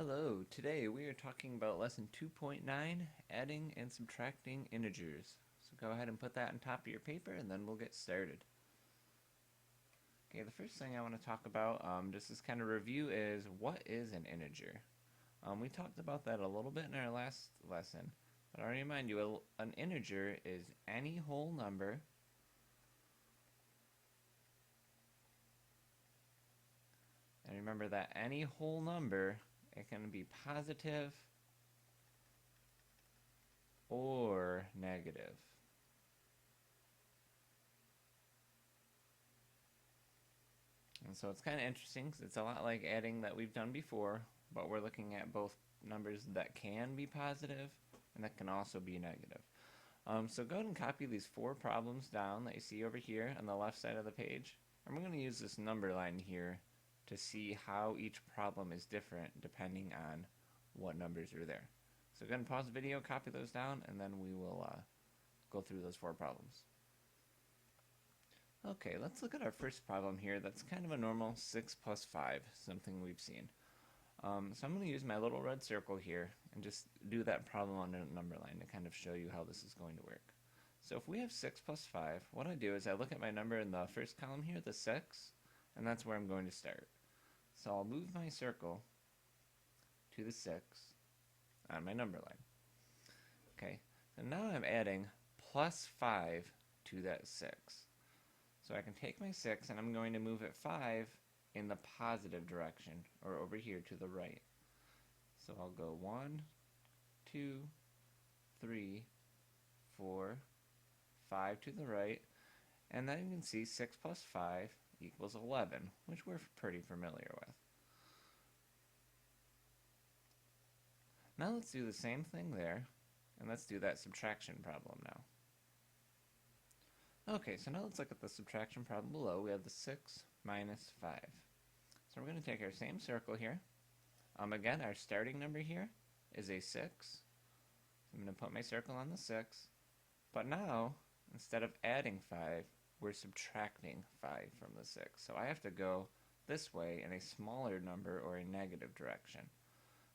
Hello, today we are talking about lesson 2.9, adding and subtracting integers. So go ahead and put that on top of your paper and then we'll get started. Okay, the first thing I want to talk about, just as kind of review, is what is an integer? We talked about that a little bit in our last lesson, but I want to remind you, an integer is any whole number and remember that any whole number, it can be positive or negative. And so it's kind of interesting because it's a lot like adding that we've done before, but we're looking at both numbers that can be positive and that can also be negative. So go ahead and copy these 4 problems down that you see over here on the left side of the page. And we're going to use this number line here to see how each problem is different depending on what numbers are there. So go ahead and pause the video, copy those down, and then we will go through those 4 problems. Okay, let's look at our first problem here. That's kind of a normal 6 plus 5, something we've seen. So I'm going to use my little red circle here and just do that problem on a number line to kind of show you how this is going to work. So if we have 6 plus 5, what I do is I look at my number in the first column here, the 6, and that's where I'm going to start. So I'll move my circle to the 6 on my number line. Okay, so now I'm adding plus 5 to that 6. So I can take my 6 and I'm going to move it 5 in the positive direction, or over here to the right. So I'll go 1, 2, 3, 4, 5 to the right, and then you can see 6 plus 5 equals 11, which we're pretty familiar with. Now let's do the same thing there, and let's do that subtraction problem now. Okay, so now let's look at the subtraction problem below. We have the 6 minus 5. So we're going to take our same circle here. Again, our starting number here is a 6. I'm going to put my circle on the 6. But now, instead of adding 5, we're subtracting 5 from the 6. So I have to go this way in a smaller number or a negative direction.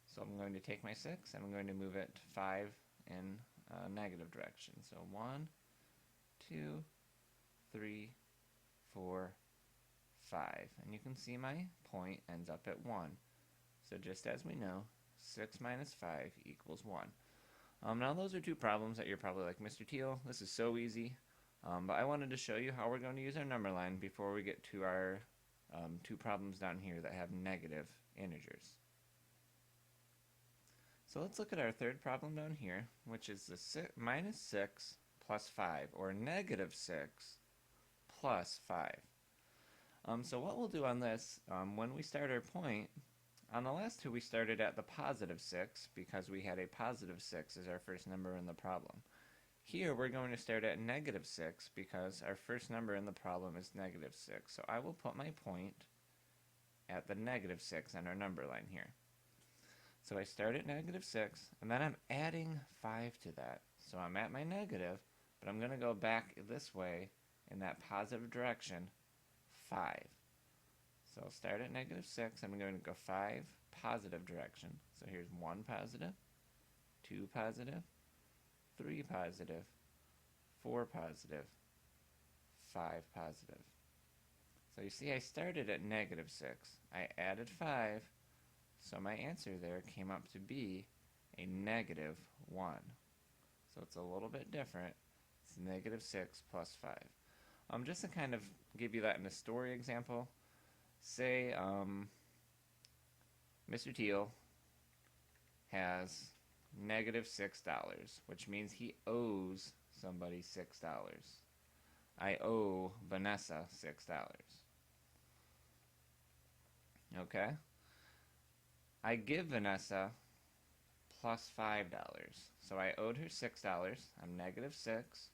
So I'm going to take my 6 and I'm going to move it 5 in a negative direction. So 1, 2, 3, 4, 5. And you can see my point ends up at 1. So just as we know, 6 minus 5 equals 1. Now those are 2 problems that you're probably like, Mr. Teal, this is so easy. But I wanted to show you how we're going to use our number line before we get to our 2 problems down here that have negative integers. So let's look at our third problem down here, which is the minus 6 plus 5, or negative 6 plus 5. So what we'll do on this, when we start our point, on the last 2 we started at the positive 6 because we had a positive 6 as our first number in the problem. Here we're going to start at negative 6 because our first number in the problem is negative 6. So I will put my point at the negative 6 on our number line here. So I start at negative 6, and then I'm adding 5 to that. So I'm at my negative, but I'm going to go back this way in that positive direction, 5. So I'll start at negative 6, I'm going to go 5 positive direction. So here's 1 positive, 2 positive, 3 positive, 4 positive, 5 positive. So you see I started at negative 6. I added 5. So my answer there came up to be a negative 1. So it's a little bit different. It's negative 6 plus 5. Just to kind of give you that in a story example, say Mr. Teal has negative $6, which means he owes somebody $6. I owe Vanessa $6. Okay? I give Vanessa plus $5. So I owed her $6. I'm negative 6.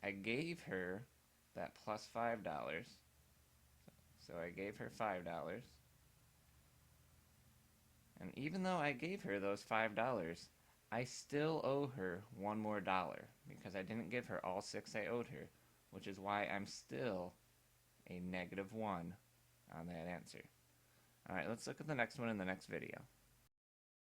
I gave her that plus $5. So I gave her $5. And even though I gave her those $5, I still owe her one more dollar because I didn't give her all 6 I owed her, which is why I'm still a negative 1 on that answer. Alright, let's look at the next one in the next video.